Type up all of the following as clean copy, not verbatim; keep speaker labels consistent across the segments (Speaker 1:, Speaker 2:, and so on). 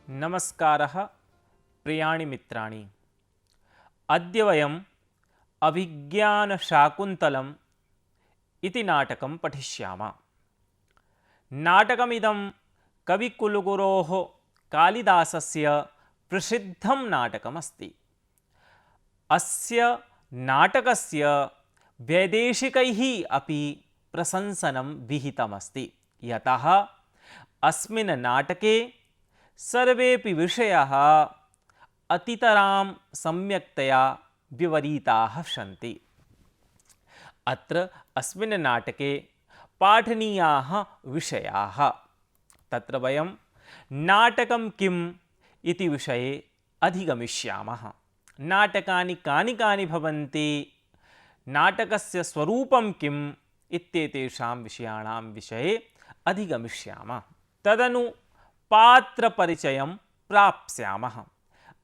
Speaker 1: नमस्कारः प्रियाणि मित्राणि। अद्य वयम् अभिज्ञानशाकुन्तलम् इति नाटकं पठिष्यामः। नाटकमिदं कविकुलगुरोः कालिदासस्य प्रसिद्धं नाटकमस्ति। अस्य नाटकस्य वैदेशिकैः अपि प्रशंसनं विहितमस्ति, यतः अस्मिन् नाटके सर्वेपि विषयाः अतितरां सम्यक्तया विवरिताः सन्ति। अत्र अस्मिन् नाटके पाठनीयाः विषयाः, तत्र वयं नाटकं किम् इति विषये अधिगमिष्यामः। नाटकानि कानि कानि भवन्ति, नाटकस्य स्वरूपं किम् इत्येतेषां विषयाणां विषये अधिगमिष्यामः। तदनु पात्रपरिचयं प्राप्स्यामः।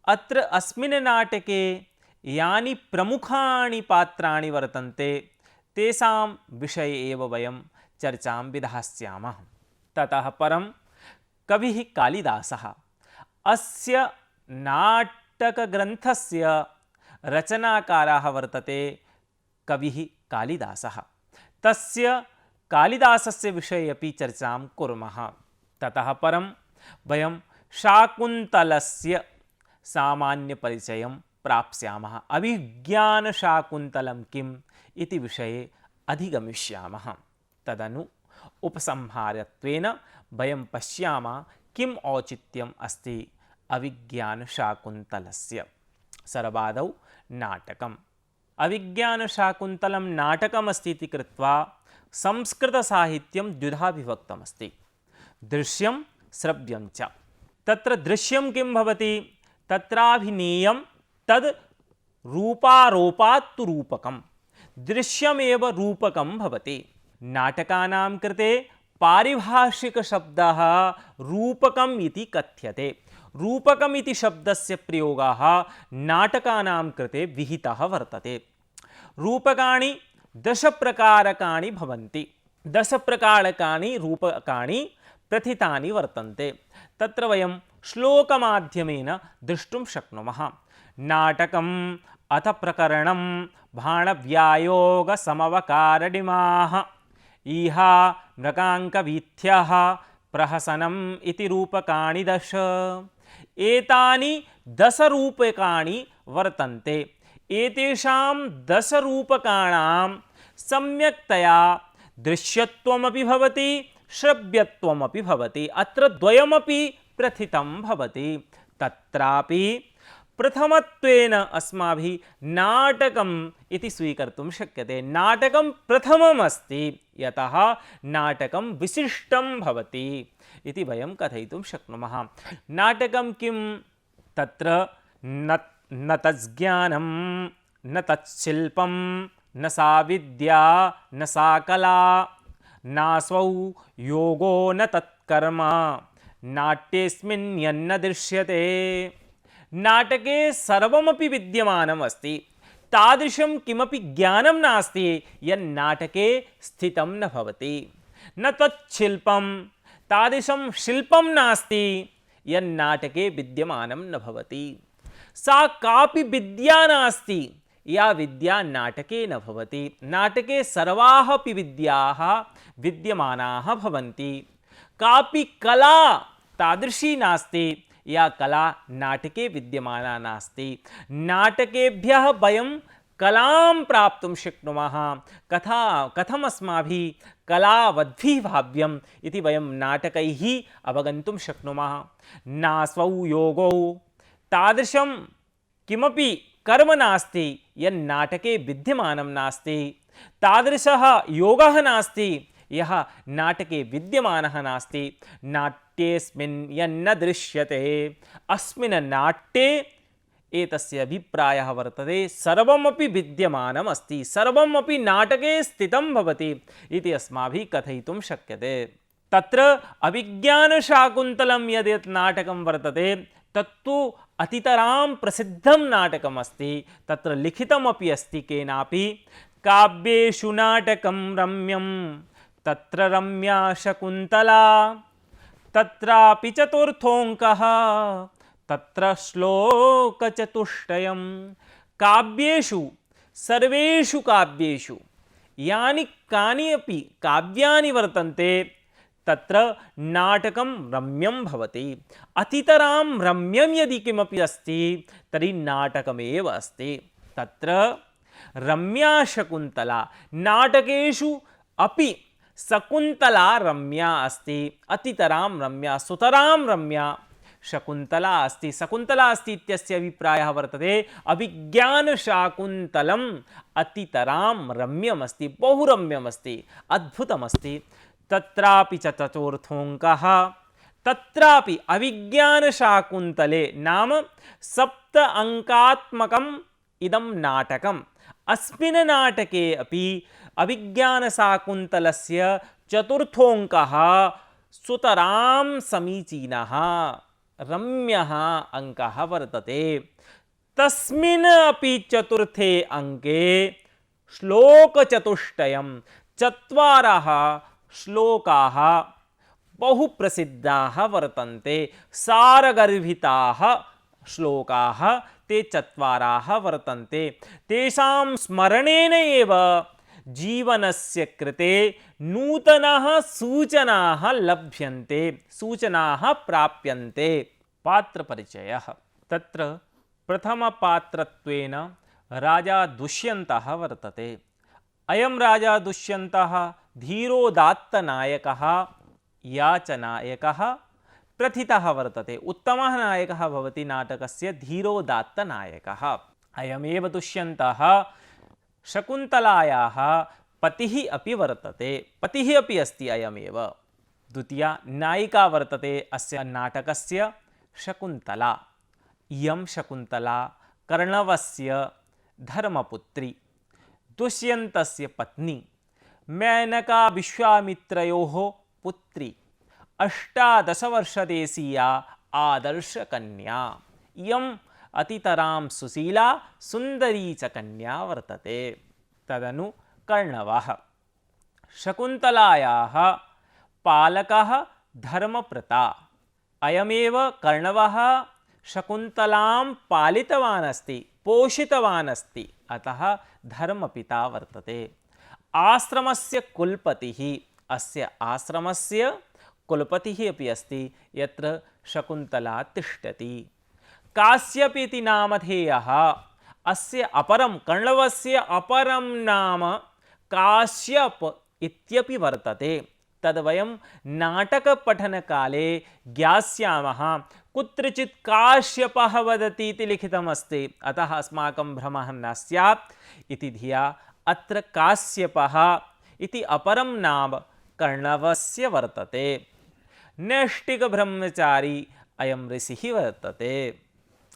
Speaker 1: अत्र अस्मिन् नाटके यानि प्रमुखानि पात्राणि वर्तन्ते तेषां विषये एव वयं चर्चां विधास्यामः। ततः परं कविः कालिदासः अस्य नाटकग्रन्थस्य रचनाकारः वर्तते कविः कालिदासः। तस्य कालिदासस्य विषये अपि चर्चां कुर्मः। ततः परं वयं शाकुन्तलस्य सामान्यपरिचयं प्राप्स्यामः। अभिज्ञानशाकुन्तलं किम् इति विषये अधिगमिष्यामः। तदनु उपसंहारत्वेन वयं पश्यामः किम् औचित्यम् अस्ति अभिज्ञानशाकुन्तलस्य। सर्वादौ नाटकम्। अभिज्ञानशाकुन्तलं नाटकमस्ति इति कृत्वा संस्कृतसाहित्यं द्विधा विभक्तमस्ति, दृश्यं श्रव्यं च। तत्र दृश्यं किं भवति, तत्राभिनेयं तद् रूपारोपात्तु रूपकं। दृश्यमेव रूपकं भवति। नाटकानां कृते पारिभाषिकशब्दः रूपकम् इति कथ्यते। रूपकम् इति शब्दस्य प्रयोगः नाटकानां कृते विहितः वर्तते। रूपकाणि दशप्रकारकाणि भवन्ति। दशप्रकारकाणि रूपकाणि प्रथितानि वर्तन्ते। तत्र वयं श्लोकमाध्यमेन द्रष्टुं शक्नुमः। नाटकम् अथ प्रकरणं भाणव्यायोगसमवकारडिमाः इह मृगाङ्कवीथ्यः प्रहसनम् इति रूपकाणि दश। एतानि दशरूपकाणि वर्तन्ते। एतेषां दशरूपकाणां सम्यक्तया दृश्यत्वमपि भवति, श्रव्यत्वमपि भवति। अत्र द्वयमपि प्रथितं भवति। तत्रापि प्रथमत्वेन अस्माभिः नाटकम् इति स्वीकर्तुं शक्यते। नाटकं प्रथममस्ति, यतः नाटकं विशिष्टं भवति इति वयं कथयितुं शक्नुमः। नाटकं किं, तत्र न तज्ज्ञानं न तच्छिल्पं न सा विद्या न सा कला नास्वौ योगो न तत्कर्म नाट्येऽस्मिन् यन्न दृश्यते। नाटके सर्वमपि विद्यमानम् अस्ति। तादृशं किमपि ज्ञानं नास्ति यन्नाटके स्थितं न भवति। न तच्छिल्पं, तादृशं शिल्पं नास्ति यन्नाटके विद्यमानं न भवति। सा कापि विद्या नास्ति या विद्या नाटके न भवति। नाटके सर्वाः अपि विद्याः विद्यमानाः भवन्ति। कापि कला तादृशी नास्ति या कला नाटके विद्यमाना नास्ति। नाटकेभ्यः वयं कलां प्राप्तुं शक्नुमः। कथम् अस्माभिः कलावद्भिः भाव्यम् इति वयं नाटकैः अवगन्तुं शक्नुमः। नास्वौ योगौ, तादृशं किमपि कर्म नास्ति यन्नाटके विद्यमानं नास्ति। तादृशः योगः नास्ति यः नाटके विद्यमानः नास्ति। नाट्येऽस्मिन् यन्न दृश्यते। अस्मिन् नाट्ये एतस्य अभिप्रायः वर्तते सर्वमपि विद्यमानम् अस्ति, सर्वमपि नाटके स्थितं भवति इति अस्माभिः कथयितुं शक्यते। तत्र अभिज्ञानशाकुन्तलं यद् नाटकं वर्तते तत्तु अतितरां प्रसिद्धं नाटकमस्ति। तत्र लिखितमपि अस्ति केनापि। काव्येषु नाटकं रम्यं तत्र रम्या शकुन्तला तत्रापि चतुर्थोऽङ्कः तत्र श्लोकचतुष्टयं काव्येषु सर्वेषु काव्येषु यानि कानि अपि काव्यानि वर्तन्ते तत्र नाटकं रम्यं भवति। अतितरां रम्यं यदि किमपि अस्ति तर्हि नाटकमेव अस्ति। तत्र रम्या शकुन्तला, नाटकेषु अपि शकुन्तला रम्या अस्ति, अतितरां रम्या सुतरां रम्या शकुन्तला अस्ति। शकुन्तला अस्ति इत्यस्य अभिप्रायः वर्तते अभिज्ञानशाकुन्तलम् अतितरां रम्यमस्ति, बहुरम्यमस्ति, अद्भुतमस्ति। तत्रापि च चतुर्थोऽङ्कः, तत्रापि अभिज्ञानशाकुन्तले नाम 7 अङ्कात्मकम् इदं नाटकम्। अस्मिन् नाटके अपि अभिज्ञानशाकुन्तलस्य चतुर्थोऽङ्कः सुतरां समीचीनः रम्यः अङ्कः वर्तते। तस्मिन् अपि चतुर्थे अङ्के श्लोकचतुष्टयं 4 श्लोकाः बहुप्रसिद्धाः वर्तन्ते, सारगर्भिताः श्लोकाः ते 4 वर्तन्ते। तेषां स्मरणेन एव जीवनस्य कृते नूतनाः सूचनाः लभ्यन्ते, सूचनाः प्राप्यन्ते। पात्रपरिचयः, तत्र प्रथमपात्रत्वेन राजा दुष्यन्तः वर्तते। अयं राजा दुष्यन्तः धीरोदात्तनायकः याचनायकः प्रथितः वर्तते। उत्तमः नायकः भवति नाटकस्य धीरोदात्तनायकः। अयमेव दुष्यन्तः शकुन्तलायाः पतिः अपि वर्तते, पतिः अपि अस्ति अयमेव। द्वितीया नायिका वर्तते अस्य नाटकस्य शकुन्तला। इयं शकुन्तला कर्णवस्य धर्मपुत्री, दुष्यन्तस्य पत्नी, मेनका विश्वामित्रयोः पुत्री, 18 वर्षदेशीया आदर्शकन्या। इयम् अतितरां सुशीला सुन्दरी च कन्या वर्तते। तदनु कर्णवः, शकुन्तलायाः पालकः धर्मप्रता। अयमेव कर्णवः शकुन्तलां पालितवान् अस्ति, पोषितवान् अस्ति, अतः धर्मपिता वर्तते। आश्रमस्य कुलपतिः, अस्य आश्रमस्य कुलपतिः अपि अस्ति, यत्र शकुन्तला तिष्ठति। काश्यप इति नामधेयः। अस्य अपरं कर्णवस्य अपरं नाम काश्यप इत्यपि वर्तते। तद्वयं नाटकपठनकाले ज्ञास्यामः। कुत्रचित् काश्यपः वदति इति लिखितमस्ति, अतः अस्माकं भ्रमः न स्यात् इति धिया अत्र काश्यपः इति अपरं नाम कर्णवस्य वर्तते। नैष्टिकब्रह्मचारी अयं ऋषिः वर्तते।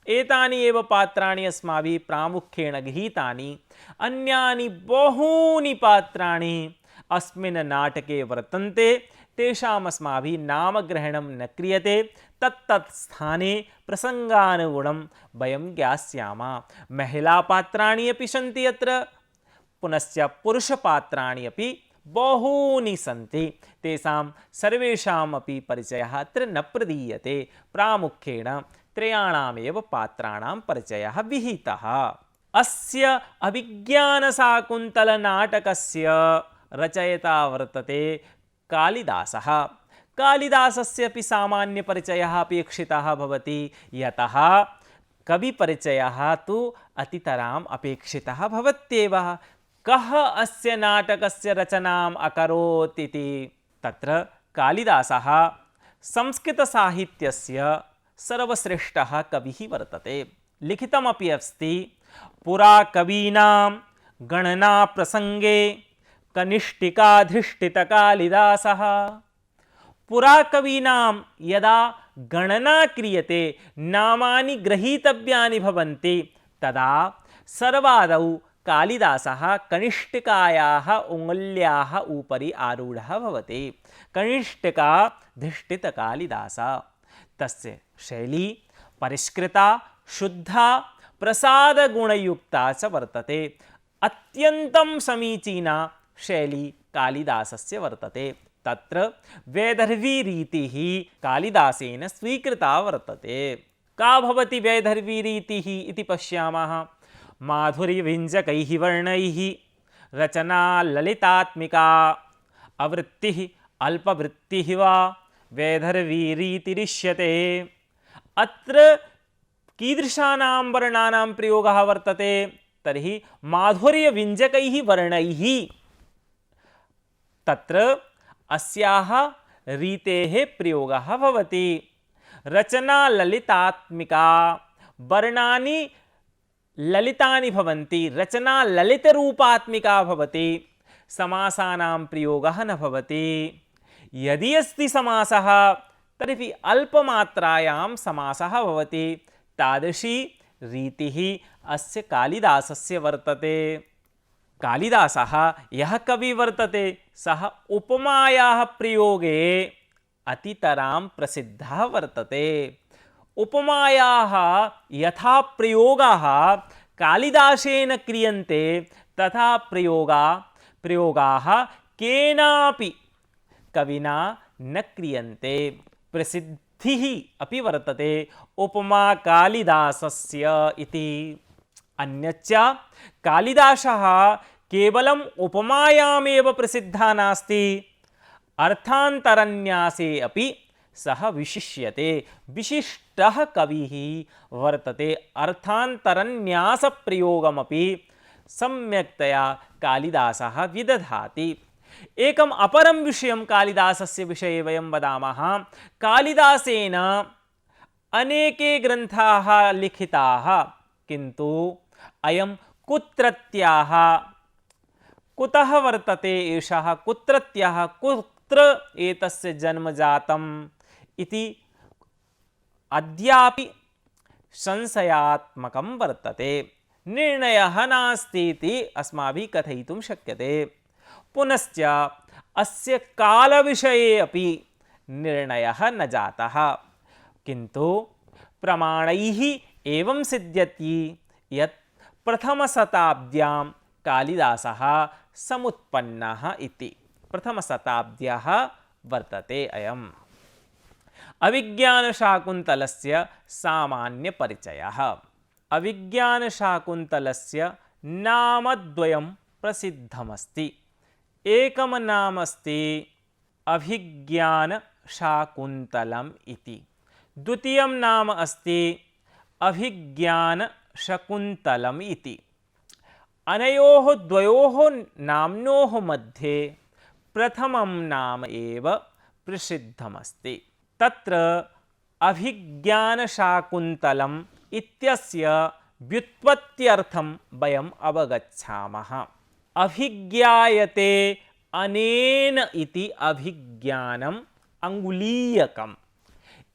Speaker 1: एतानि एव पात्राणि अस्माभिः प्रामुख्येन गृहीतानि। अन्यानि बहूनि पात्राणि अस्मिन् नाटके वर्तन्ते, तेषाम् अस्माभिः नामग्रहणं न क्रियते। तत्तत् स्थाने प्रसङ्गानुगुणं वयं ज्ञास्यामः। महिलापात्राणि अपि सन्ति अत्र, पुनश्च पुरुषपात्राणि अपि बहूनि सन्ति। तेषां सर्वेषामपि परिचयः अत्र न प्रदीयते। प्रामुख्येन 3 पात्राणां परिचयः विहितः। अस्य अभिज्ञानशाकुन्तलनाटकस्य रचयिता वर्तते कालिदासः। कालिदासस्य अपि सामान्यपरिचयः अपेक्षितः भवति, यतः कविपरिचयः तु अतितराम् अपेक्षितः भवत्येव। कः अस्य नाटकस्य रचनाम् अकरोत् इति, तत्र कालिदासः संस्कृतसाहित्यस्य सर्वश्रेष्ठः कविः वर्तते। लिखितमपि अस्ति, पुरा कवीनां गणनाप्रसङ्गे कनिष्ठिकाधिष्ठितकालिदासः। पुरा कवीनां यदा गणना क्रियते, नामानि गृहीतव्यानि भवन्ति, तदा सर्वादौ कालिदासः कनिष्ठिकायाः उङ्गल्याः उपरि आरूढः भवति। कनिष्ठिकाधिष्ठितकालिदासः। तस्य शैली परिष्कृता, शुद्धा, प्रसादगुणयुक्ता च वर्तते। अत्यन्तं समीचीना शैली कालिदासस्य वर्तते। तत्र वैदर्भीरीतिः कालिदासेन स्वीकृता वर्तते। का भवति वैदर्भीरीतिः इति पश्यामः। माधुर्यव्यञ्जकैः वर्णैः रचना ललितात्मिका, आवृत्तिः अल्पवृत्तिः वा वैदर्भीरीतिरिष्यते। अत्र कीदृशानां वर्णानां प्रयोगः वर्तते तर्हि माधुर्यव्यञ्जकैः वर्णैः। तत्र अस्याः रीतेः प्रयोगः भवति। रचना ललितात्मिका, वर्णानि ललितानि भवन्ति, रचना ललितरूपात्मिका भवति, समासानां प्रयोगः न भवति। यदि अस्ति समासः तर्हि अल्पमात्रायां समासः भवति। तादृशी रीतिः अस्य कालिदासस्य वर्तते। कालिदासः यः कवि वर्तते सः उपमायाः प्रयोगे अतितरां प्रसिद्धः वर्तते। उपमायाः यथा प्रयोगाः कालिदासेन क्रियन्ते तथा प्रयोगाः केनापि कविना न क्रियन्ते। प्रसिद्धिः अपि वर्तते उपमा कालिदासस्य इति। अन्यच्च कालिदासः केवलम् उपमायामेव प्रसिद्धः नास्ति, अर्थान्तरन्यासे अपि सः विशिष्यते। विशिष्टः कविः वर्तते। अर्थान्तरन्यासप्रयोगमपि सम्यक्तया कालिदासः विदधाति। एकम् अपरं विषयं कालिदासस्य विषये वयं वदामः। कालिदासेन अनेके ग्रन्थाः लिखिताः, किन्तु अयं कुत्रत्याः, कुतः वर्तते एषः, कुत्रत्याः, कुत्र एतस्य जन्म जातम् इति अद्यापि संशयात्मकं वर्तते। निर्णयः नास्ति इति अस्माभिः कथयितुं शक्यते। पुनश्च अस्य कालविषये अपि निर्णयः न जातः, किन्तु प्रमाणैः एवं सिद्ध्यति यत् प्रथमशताब्द्यां कालिदासः समुत्पन्नः इति। प्रथमशताब्द्याः वर्तते अयम्। अभिज्ञानशाकुन्तलस्य सामान्यपरिचयः। अभिज्ञानशाकुन्तलस्य नामद्वयं प्रसिद्धमस्ति। एकं नाम अस्ति अभिज्ञानशाकुन्तलम् इति, द्वितीयं नाम अस्ति अभिज्ञानशकुन्तलम् इति। अनयोः द्वयोः नाम्नोः मध्ये प्रथमं नाम एव प्रसिद्धमस्ति। तत्र अभिज्ञानशाकुन्तलम् इत्यस्य व्युत्पत्त्यर्थं वयम् अवगच्छामः। अभिज्ञायते अनेन इति अभिज्ञानम् अङ्गुलीयकम्।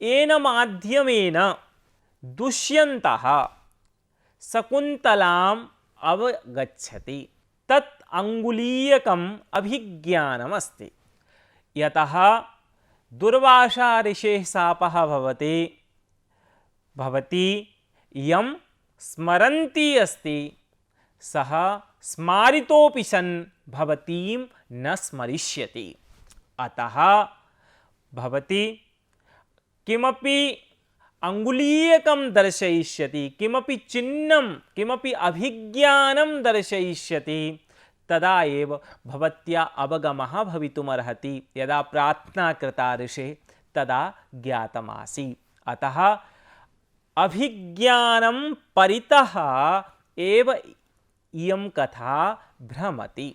Speaker 1: येन माध्यमेन दुष्यन्तः शकुन्तलाम् अवगच्छति, तत् अङ्गुलीयकम् अभिज्ञानमस्ति। यतः दुर्वासा ऋषेः शापः भवति यं स्मरन्ती अस्ति सः स्मारितोऽपि सन् भवतीं न स्मरिष्यति। अतः भवती किमपि अङ्गुलीयकं दर्शयिष्यति, किमपि चिह्नं, किमपि अभिज्ञानं दर्शयिष्यति, तदा एव भवत्या अवगमः भवितुमर्हति। यदा प्रार्थना कृता ऋषे तदा ज्ञातमासीत्। अतः अभिज्ञानं परितः एव इयं कथा भ्रमति।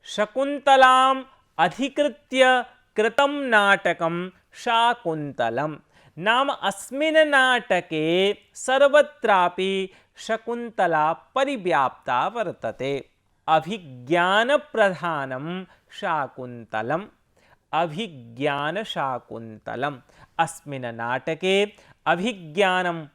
Speaker 1: शकुन्तलाम् अधिकृत्य कृतं नाटकं शाकुन्तलं नाम। अस्मिन् नाटके सर्वत्रापि शकुन्तला परिव्याप्ता वर्तते। अभिज्ञानप्रधानं शाकुन्तलम्, अभिज्ञानशाकुन्तलम्। अस्मिन् नाटके अभिज्ञानं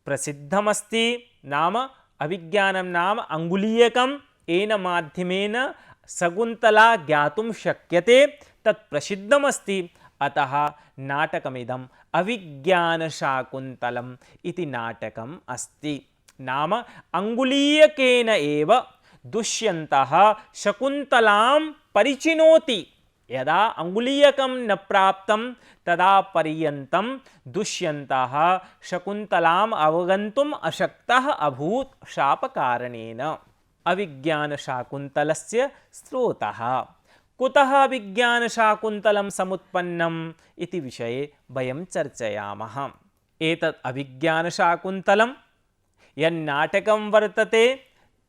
Speaker 1: प्रसिद्धमस्ति, नाम अभिज्ञानं नाम अङ्गुलीयकं, येन माध्यमेन शकुन्तला ज्ञातुं शक्यते, तत् प्रसिद्धमस्ति। अतः नाटकमिदम् अभिज्ञानशाकुन्तलम् इति नाटकम् अस्ति। नाम अङ्गुलीयकेन एव दुष्यन्तः शकुन्तलां परिचिनोति यदा अंगुलीयकं न प्राप्तं तदा पर्यन्तं दुष्यन्तः शकुन्तलाम् अवगन्तुम् अशक्तः अभूत् शापकारणेन। अभिज्ञानशाकुन्तलस्य स्रोतः। कुतः अभिज्ञानशाकुन्तलं समुत्पन्नम् इति विषये वयं चर्चयामः। एतत् अभिज्ञानशाकुन्तलं यन्नाटकं वर्तते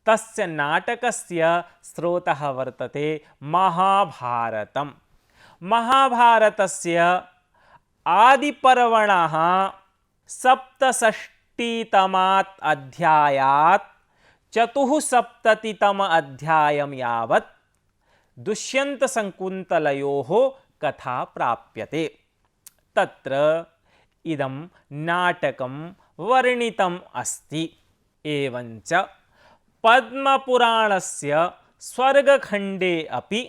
Speaker 1: तस्य नाटकस्य स्रोतः वर्तते महाभारतं। महाभारतस्य आदिपर्वणः 67तमात् अध्यायात् 74तम अध्यायं यावत् दुष्यन्तशकुन्तलयोः कथा प्राप्यते। तत्र इदं नाटकं वर्णितम् अस्ति। एवञ्च पद्मपुराणस्य स्वर्गखण्डे अपि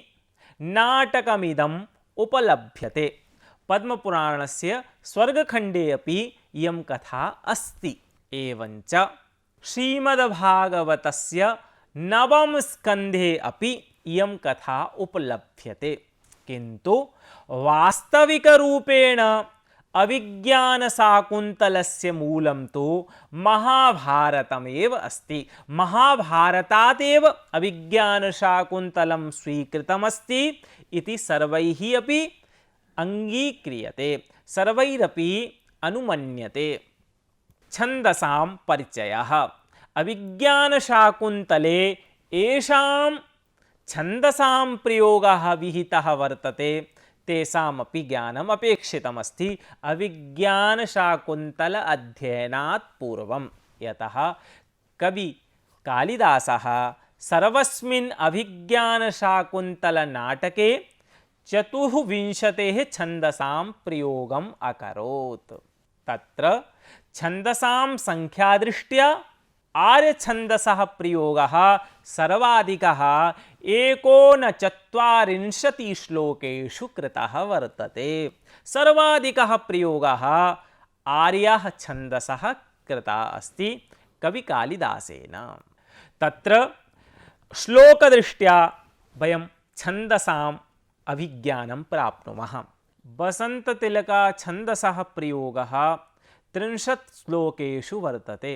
Speaker 1: नाटकमिदम् उपलभ्यते। पद्मपुराणस्य स्वर्गखण्डे अपि इयं कथा अस्ति। एवञ्च श्रीमद्भागवतस्य 9 स्कन्धे अपि इयं कथा उपलभ्यते। किन्तु वास्तविकरूपेण अभिज्ञानशाकुन्तलस्य मूलं तु महाभारतमेव अस्ति। महाभारतादेव अभिज्ञानशाकुन्तलं स्वीकृतमस्ति इति सर्वैः अपि अङ्गीक्रियते, सर्वैरपि अनुमन्यते। छन्दसां परिचयः। अभिज्ञानशाकुन्तले येषां छन्दसां प्रयोगः विहितः वर्तते तेषामपि ज्ञानम् अपेक्षितमस्ति अभिज्ञानशाकुन्तल अध्ययनात् पूर्वं। यतः कवि कालिदासः सर्वस्मिन् अभिज्ञानशाकुन्तलनाटके 24 छन्दसां प्रयोगम् अकरोत्। तत्र छन्दसां संख्यादृष्ट्या आर्यछन्दसः प्रयोगः सर्वाधिकः 49 श्लोकेषु कृतः वर्तते। सर्वाधिकः प्रयोगः आर्यः छन्दसः कृतः अस्ति कविकालिदासेन। तत्र श्लोकदृष्ट्या वयं छन्दसाम् अभिज्ञानं प्राप्नुमः। वसन्ततिलका छन्दसः प्रयोगः 30 श्लोकेषु वर्तते।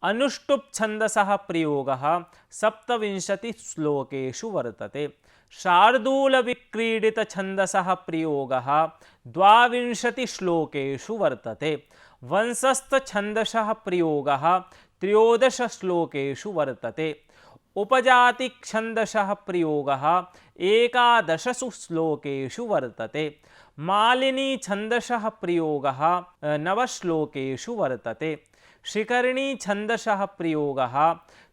Speaker 1: अनुष्टुप् छन्दसः प्रयोगः 27 श्लोकेषु वर्तते। शार्दूलविक्रीडित छन्दसः प्रयोगः 22 श्लोकेषु वर्तते। वंशस्थ छन्दसः प्रयोगः 13 श्लोकेषु वर्तते। उपजाति छन्दसः प्रयोगः 11 श्लोकेषु वर्तते। मालिनी छन्दसः प्रयोगः 9 श्लोकेषु वर्तते। शिखरिणी छन्दसः प्रयोगः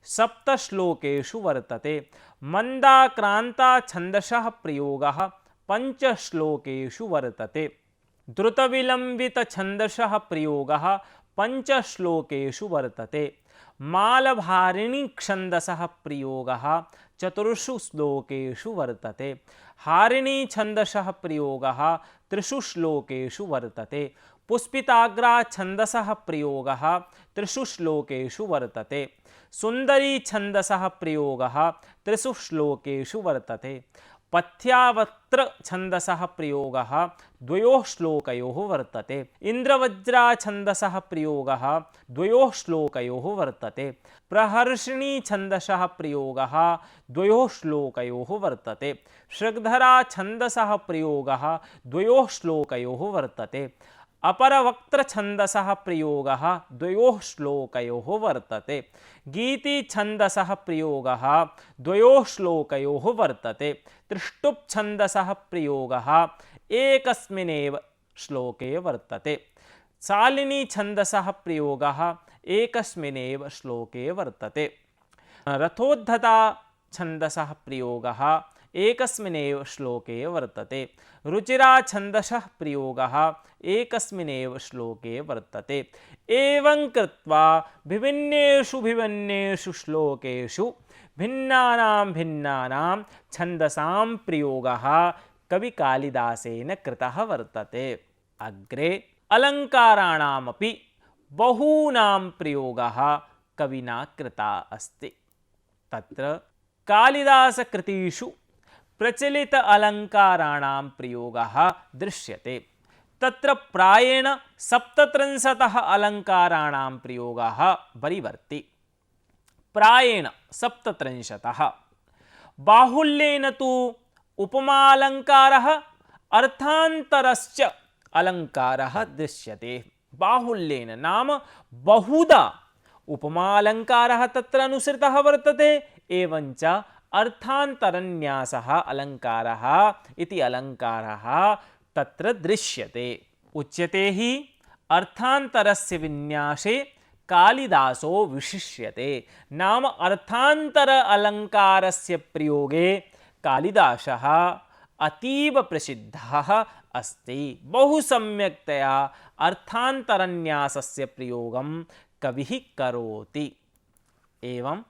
Speaker 1: 7 श्लोकेषु वर्तते। मन्दाक्रान्ता छन्दसः प्रयोगः 5 श्लोकेषु वर्तते। द्रुतविलम्बित छन्दसः प्रयोगः 5 श्लोकेषु वर्तते। मालभारिणी छन्दसः प्रयोगः 4 श्लोकेषु वर्तते। हारिणी छन्दसः प्रयोगः 3 श्लोकेषु वर्तते। पुष्पिताग्रा छन्दसः प्रयोगः 3 श्लोकेषु वर्तते। सुन्दरी छन्दसः प्रयोगः 3 श्लोकेषु वर्तते। पथ्यावत्र छन्दसः प्रयोगः 2 श्लोकयोः वर्तते। इन्द्रवज्रा छन्दसः प्रयोगः 2 श्लोकयोः वर्तते। प्रहर्षिणी छन्दसः प्रयोगः 2 श्लोकयोः वर्तते। शृग्धरा छन्दसः प्रयोगः 2 श्लोकयोः वर्तते। अपरवक्त्र छन्दसः प्रयोगः 2 श्लोकयोः वर्तते। गीति छन्दसः प्रयोगः 2 श्लोकयोः वर्तते। त्रिष्टुप् छन्दसः प्रयोगः एकस्मिन्नेव श्लोके वर्तते। शालिनी छन्दसः प्रयोगः एकस्मिन्नेव श्लोके वर्तते। रथोद्धता छन्दसः प्रयोगः एकस्मिन्नेव श्लोके वर्तते। रुचिरा छन्दसः प्रयोगः एकस्मिन्नेव श्लोके वर्तते। एवं कृत्वा विभिन्नेषु श्लोकेषु भिन्नानां छन्दसां प्रयोगः कविकालिदासेन कृतः वर्तते। अग्रे अलङ्काराणामपि बहूनां प्रयोगः कविना कृता अस्ति। तत्र कालिदासकृतिषु प्रचलित अलङ्काराणां प्रयोगः दृश्यते। तत्र प्रायेण 37 अलङ्काराणां प्रयोगः वरीवर्ति। प्रायेण 37। बाहुल्येन तु उपमालङ्कारः अर्थान्तरश्च अलङ्कारः दृश्यते। बाहुल्येन नाम बहुधा उपमालङ्कारः तत्र अनुसृतः वर्तते, एवञ्च अर्थान्तरन्यासः अलङ्कारः इति अलङ्कारः तत्र दृश्यते। उच्यते हि अर्थान्तरस्य विन्यासे कालिदासो विशिष्यते। नाम अर्थान्तर अलङ्कारस्य प्रयोगे कालिदासः अतीव प्रसिद्धः अस्ति। बहु सम्यक्तया अर्थान्तरन्यासस्य प्रयोगं कविः करोति। एवं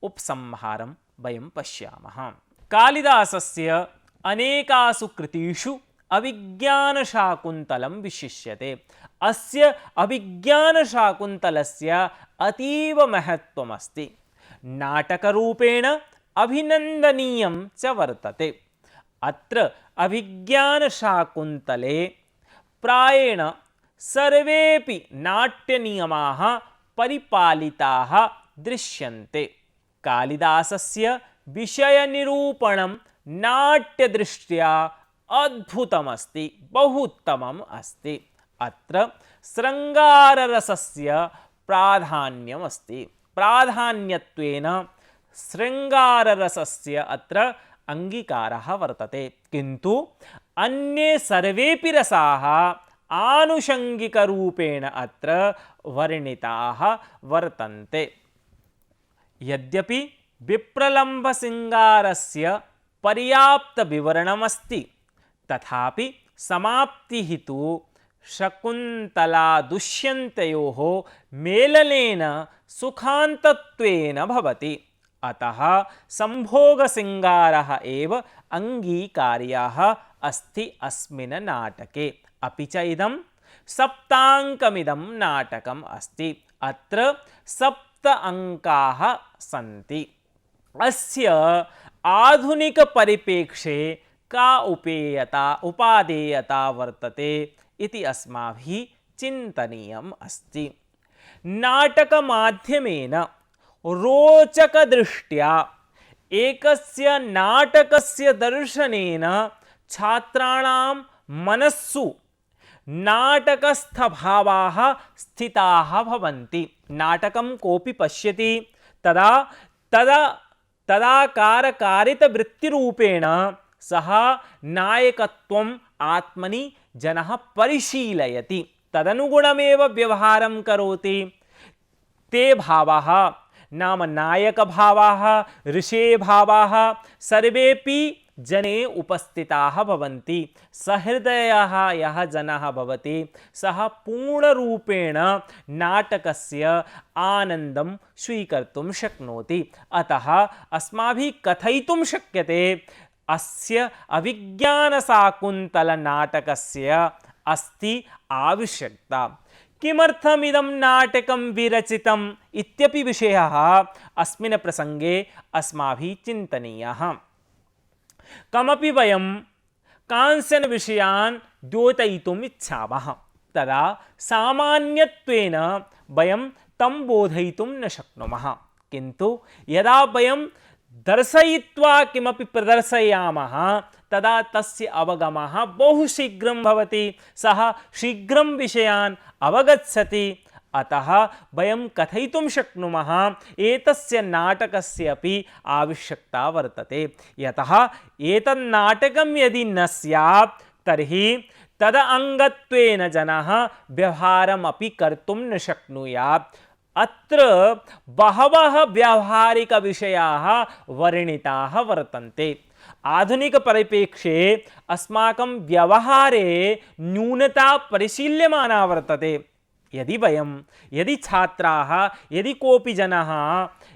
Speaker 1: उपसंहारं वयं पश्यामः। कालिदासस्य अनेकासु कृतिषु अभिज्ञानशाकुन्तलं विशिष्यते। अस्य अभिज्ञानशाकुन्तलस्य अतीव महत्त्वमस्ति। नाटकरूपेण अभिनन्दनीयं च वर्तते। अत्र अभिज्ञानशाकुन्तले प्रायेण सर्वेपि नाट्यनियमाः परिपालिताः दृश्यन्ते। कालिदासस्य विषयनिरूपणं नाट्यदृष्ट्या अद्भुतमस्ति, बहु उत्तमम् अस्ति। अत्र शृङ्गाररसस्य प्राधान्यमस्ति। प्राधान्यत्वेन शृङ्गाररसस्य अत्र अङ्गीकारः वर्तते, किन्तु अन्ये सर्वेपि रसाः आनुषङ्गिकरूपेण अत्र वर्णिताः वर्तन्ते। यद्यपि विप्रलम्भसिङ्गारस्य पर्याप्तविवरणमस्ति, तथापि समाप्तिः तु शकुन्तलादुष्यन्तयोः मेलनेन सुखान्तत्वेन भवति। अतः संभोगसिङ्गारः एव अङ्गीकार्यः अस्ति अस्मिन् नाटके। अपि च इदं सप्ताङ्कमिदं नाटकम् अस्ति। अत्र 7 अङ्काः सन्ति। अस्य आधुनिकपरिप्रेक्ष्ये का उपादेयता वर्तते इति अस्माभिः चिन्तनीयम् अस्ति। नाटकमाध्यमेन रोचकदृष्ट्या एकस्य नाटकस्य दर्शनेन छात्राणां मनस्सु नाटकस्थभावाः स्थिताः भवन्ति। नाटकं कोऽपि पश्यति तदाकारकारितवृत्तिरूपेण सः नायकत्वम् आत्मनि जनः परिशीलयति, तदनुगुणमेव व्यवहारं करोति। ते भावाः नाम नायकभावाः, ऋषेभावाः सर्वेपि जने उपस्थिताः भवन्ति। सहृदयः यः जनः भवति सः पूर्णरूपेण नाटकस्य आनन्दं स्वीकर्तुं शक्नोति। अतः अस्माभिः कथयितुं शक्यते अस्य अभिज्ञानशाकुन्तलनाटकस्य अस्ति आवश्यकता। किमर्थमिदं नाटकं विरचितम् इत्यपि विषयः अस्मिन् प्रसङ्गे अस्माभिः चिन्तनीयः। कमपि वयं कांश्चन विषयान् द्योतयितुम् इच्छामः, तदा सामान्यत्वेन वयं तं बोधयितुं न शक्नुमः। किन्तु यदा वयं दर्शयित्वा किमपि प्रदर्शयामः तदा तस्य अवगमः बहु शीघ्रं भवति, सः शीघ्रं विषयान् अवगच्छति। अतः वयं कथयितुं शक्नुमः एतस्य नाटकस्य अपि आवश्यकता वर्तते। यतः एतन्नाटकं यदि न स्यात् तर्हि तदङ्गत्वेन जनः व्यवहारमपि कर्तुं न शक्नुयात्। अत्र बहवः व्यावहारिकविषयाः वर्णिताः वर्तन्ते। आधुनिकपरिप्रेक्ष्ये अस्माकं व्यवहारे न्यूनता परिशील्यमाना वर्तते। यदि छात्राः, यदि कोऽपि जनः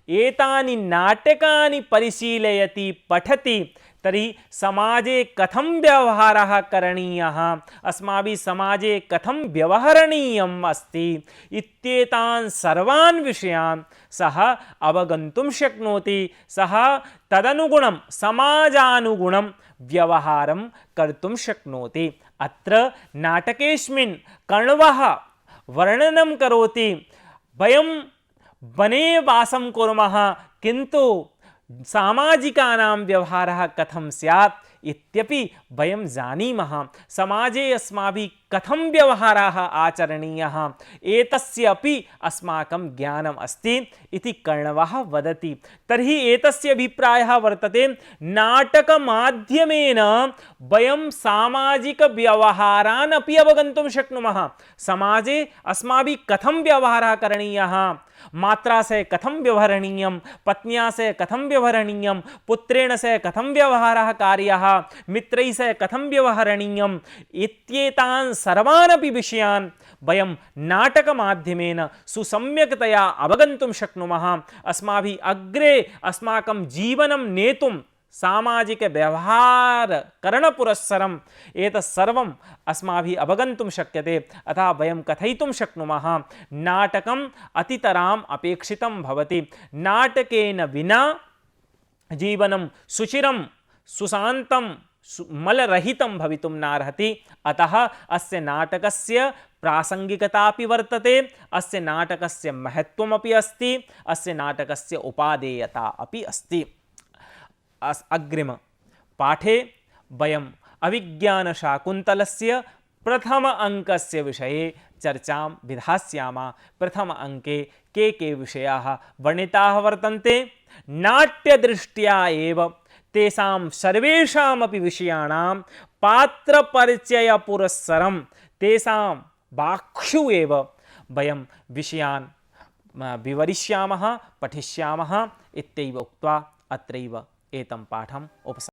Speaker 1: एतानि नाटकानि परिशीलयति, पठति, तर्हि समाजे कथं व्यवहारः करणीयः, अस्माभिः समाजे कथं व्यवहरणीयम् अस्ति इत्येतान् सर्वान् विषयान् सः अवगन्तुं शक्नोति। सः तदनुगुणं समाजानुगुणं व्यवहारं कर्तुं शक्नोति। अत्र नाटकेऽस्मिन् कण्वः वर्णनं करोति, वयं वने वासं कुर्मः किन्तु सामाजिकानां व्यवहारः कथं स्यात् इत्यपि वयं जानीमः। समाजे अस्माभिः कथं व्यवहारः आचरणीयः एतस्य अपि अस्माकं ज्ञानम् अस्ति इति कण्वः वदति। तर्हि एतस्य अभिप्रायः वर्तते, नाटकमाध्यमेन वयं सामाजिकव्यवहारान् अपि अवगन्तुं शक्नुमः। समाजे अस्माभिः कथं व्यवहारः करणीयः, मात्रा से कथं व्यवहरणीयं, पत्न्या से कथं व्यवहरणीयं, पुत्रेण से कथं व्यवहारः कार्यः, मित्रैः से कथं व्यवहरणीयम् इत्येतान् सर्वानपि विषयान् वयं नाटकमाध्यमेन सुसम्यक्तया अवगन्तुं शक्नुमः। अस्माभिः अग्रे अस्माकं जीवनं नेतुं सामाजिकव्यवहारकरणपुरस्सरम् एतत्सर्वम् अस्माभिः अवगन्तुं शक्यते। अतः वयं कथयितुं शक्नुमः, नाटकम् अतितराम् अपेक्षितं भवति। नाटकेन विना जीवनं सुचिरं सुशान्तं मलरहितं भवितुं नार्हति। अतः अस्य नाटकस्य प्रासंगिकता अपि वर्तते, अस्य नाटकस्य महत्त्वमपि अस्ति, अस्य नाटकस्य उपादेयता अपि अस्ति। अग्रिम पाठे वयम् अभिज्ञानशाकुन्तलस्य प्रथम अंकस्य विषये चर्चां विधास्यामः। प्रथम अंके के विषयाः वर्णिताः वर्तन्ते, नाट्यदृष्ट्या एव तेषां सर्वेषामपि विषयाणां पात्रपरिचयपुरस्सरं तेषां बाक्षु एव वयं विषयान् विवरिष्यामः, पठिष्यामः इत्येव उक्त्वा अत्रैव एतं पाठम् उपसंहरामि।